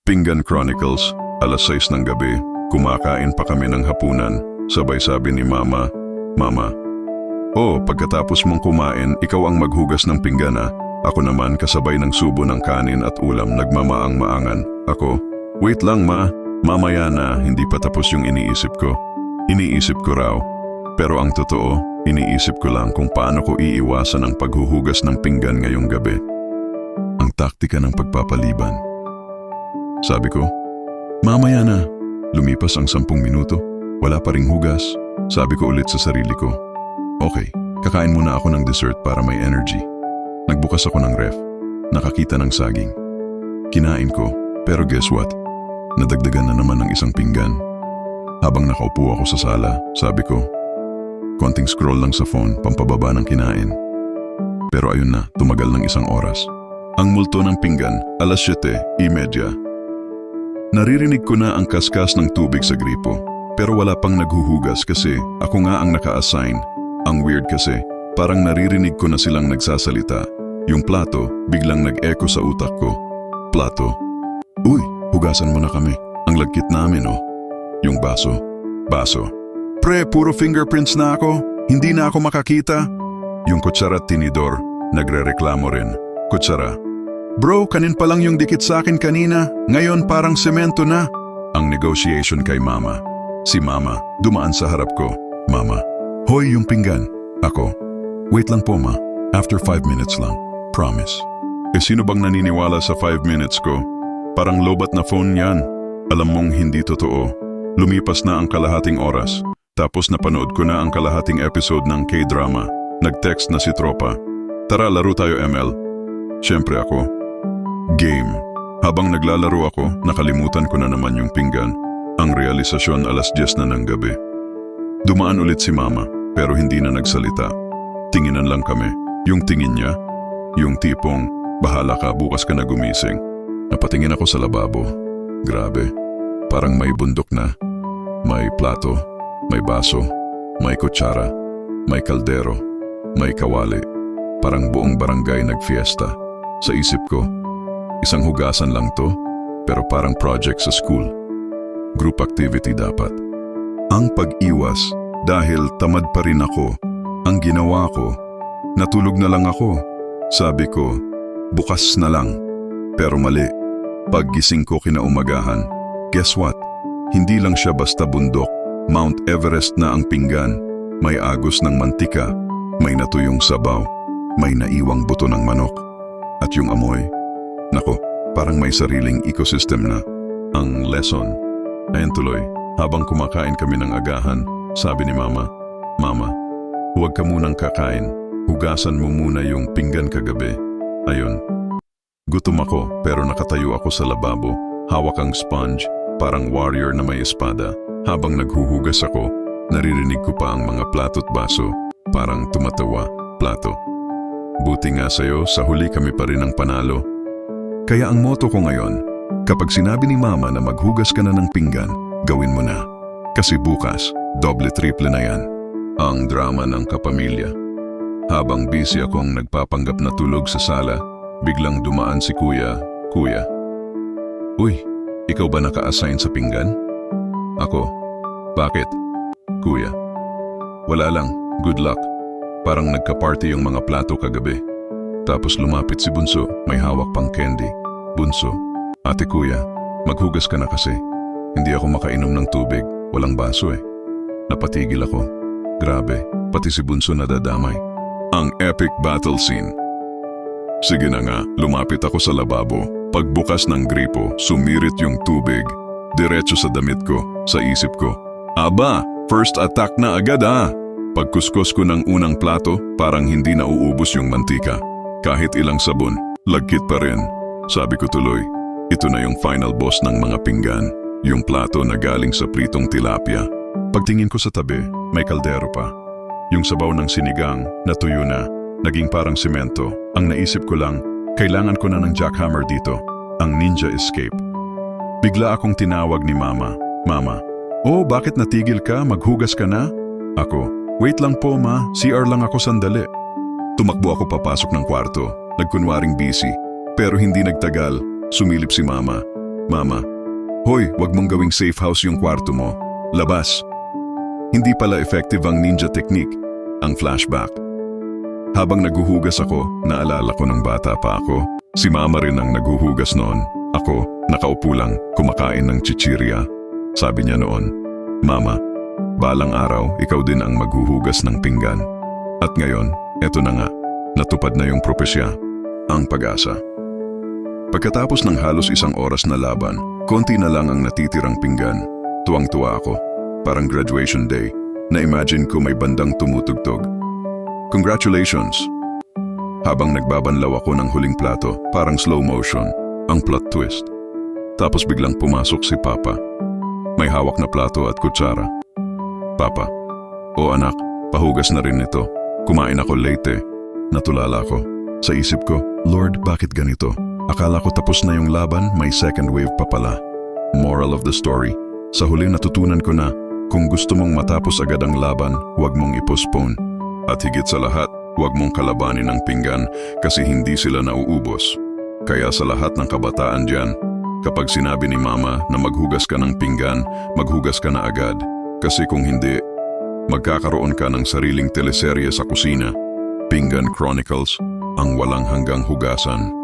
Pinggan Chronicles, alas 6 ng gabi, kumakain pa kami ng hapunan. Sabay sabi ni Mama, Mama, oh, pagkatapos mong kumain, ikaw ang maghugas ng pinggan ah. Ako naman kasabay ng subo ng kanin at ulam nagmamaang-maangan. Ako, wait lang ma, mamaya na, hindi pa tapos yung iniisip ko. Iniisip ko raw. Pero ang totoo, iniisip ko lang kung paano ko iiwasan ang paghuhugas ng pinggan ngayong gabi. Ang taktika ng pagpapaliban. Sabi ko, mamaya na. Lumipas ang 10 minuto, wala pa ring hugas. Sabi ko ulit sa sarili ko, okay, kakain muna ako ng dessert para may energy. Nagbukas ako ng ref, nakakita ng saging. Kinain ko, pero guess what? Nadagdagan na naman ng isang pinggan. Habang nakaupo ako sa sala, sabi ko, konting scroll lang sa phone, pampababa ng kinain. Pero ayun na, tumagal ng 1 oras. Ang multo ng pinggan, alas 7:30. Naririnig ko na ang kaskas ng tubig sa gripo, pero wala pang naghuhugas kasi ako nga ang naka-assign. Ang weird kasi, parang naririnig ko na silang nagsasalita. Yung plato, biglang nag-echo sa utak ko. Plato. Uy, hugasan mo na kami. Ang lagkit namin oh. Yung baso. Baso. Pre, puro fingerprints na ako. Hindi na ako makakita. Yung kutsara at tinidor, nagre-reklamo rin. Kutsara. Bro, kanin pa lang yung dikit sa akin kanina. Ngayon parang semento na. Ang negotiation kay Mama. Si Mama, dumaan sa harap ko. Mama, hoy yung pinggan. Ako, wait lang po ma. After 5 minutes lang. Promise. Sino bang naniniwala sa 5 minutes ko? Parang lobat na phone yan. Alam mong hindi totoo. Lumipas na ang kalahating oras. Tapos napanood ko na ang kalahating episode ng K-drama. Nag-text na si Tropa. Tara, laro tayo ML. Siyempre ako. Game. Habang naglalaro ako, nakalimutan ko na naman yung pinggan. Ang realisasyon alas 10 na ng gabi. Dumaan ulit si Mama, pero hindi na nagsalita. Tinginan lang kami. Yung tingin niya, yung tipong, bahala ka, bukas ka na gumising. Napatingin ako sa lababo. Grabe. Parang may bundok na. May plato, may baso, may kutsara, may kaldero, may kawali. Parang buong barangay nagfiesta. Sa isip ko, isang hugasan lang to, pero parang project sa school. Group activity dapat. Ang pag-iwas, dahil tamad pa rin ako, ang ginawa ko, natulog na lang ako. Sabi ko, bukas na lang. Pero mali. Paggising ko kinaumagahan, guess what? Hindi lang siya basta bundok. Mount Everest na ang pinggan. May agos ng mantika, may natuyong sabaw, may naiwang buto ng manok. At yung amoy, nako, parang may sariling ecosystem na. Ang lesson, ayun tuloy, habang kumakain kami ng agahan, sabi ni Mama, Mama, huwag ka munang kakain. Hugasan mo muna yung pinggan kagabi. Ayun. Gutom ako pero nakatayo ako sa lababo. Hawak ang sponge, parang warrior na may espada. Habang naghuhugas ako, naririnig ko pa ang mga plato't baso. Parang tumatawa, plato. Buti nga sa'yo, sa huli kami pa rin ang panalo. Kaya ang motto ko ngayon, kapag sinabi ni Mama na maghugas ka na ng pinggan, gawin mo na. Kasi bukas, doble-triple na yan. Ang drama ng kapamilya. Habang busy akong nagpapanggap na tulog sa sala, biglang dumaan si Kuya. Kuya, uy, ikaw ba naka-assign sa pinggan? Ako, bakit? Kuya, wala lang, good luck. Parang nagka-party yung mga plato kagabi. Tapos lumapit si Bunso, may hawak pang candy. Bunso, ate Kuya, maghugas ka na kasi. Hindi ako makainom ng tubig, walang baso eh. Napatigil ako. Grabe, pati si Bunso nadadamay. Ang epic battle scene. Sige na nga, lumapit ako sa lababo. Pagbukas ng gripo, sumirit yung tubig. Diretso sa damit ko, sa isip ko. Aba, first attack na agad ah! Pagkuskus ko ng unang plato, parang hindi na uubos yung mantika. Kahit ilang sabon, lagkit pa rin. Sabi ko tuloy, ito na yung final boss ng mga pinggan. Yung plato na galing sa pritong tilapia. Pagtingin ko sa tabi, may kaldero pa. Yung sabaw ng sinigang, natuyo na, naging parang semento. Ang naisip ko lang, kailangan ko na ng jackhammer dito. Ang ninja escape. Bigla akong tinawag ni Mama. Mama, oh bakit natigil ka? Maghugas ka na? Ako, wait lang po ma, CR lang ako sandali. Tumakbo ako papasok ng kwarto, nagkunwaring busy. Pero hindi nagtagal, sumilip si Mama. Mama, hoy, wag mong gawing safe house yung kwarto mo. Labas. Hindi pala effective ang ninja technique, ang flashback. Habang naghuhugas ako, naalala ko nung bata pa ako. Si Mama rin ang naghuhugas noon. Ako, nakaupo lang, kumakain ng chichirya. Sabi niya noon, Mama, balang araw, ikaw din ang maghuhugas ng pinggan. At ngayon, eto na nga, natupad na yung propesya, ang pag-asa. Pagkatapos ng halos isang oras na laban, konti na lang ang natitirang pinggan. Tuwang-tuwa ako, parang graduation day, na-imagine ko may bandang tumutugtog. Congratulations! Habang nagbabanlaw ako ng huling plato, parang slow motion, ang plot twist. Tapos biglang pumasok si Papa. May hawak na plato at kutsara. Papa, o anak, pahugas na rin ito. Kumain ako late eh. Natulala ko. Sa isip ko, Lord, bakit ganito? Akala ko tapos na yung laban, may second wave pa pala. Moral of the story, sa huli natutunan ko na, kung gusto mong matapos agad ang laban, huwag mong i-postpone. At higit sa lahat, huwag mong kalabanin ang pinggan kasi hindi sila nauubos. Kaya sa lahat ng kabataan dyan, kapag sinabi ni Mama na maghugas ka ng pinggan, maghugas ka na agad. Kasi kung hindi, magkakaroon ka ng sariling teleserye sa kusina. Pinggan Chronicles, ang walang hanggang hugasan.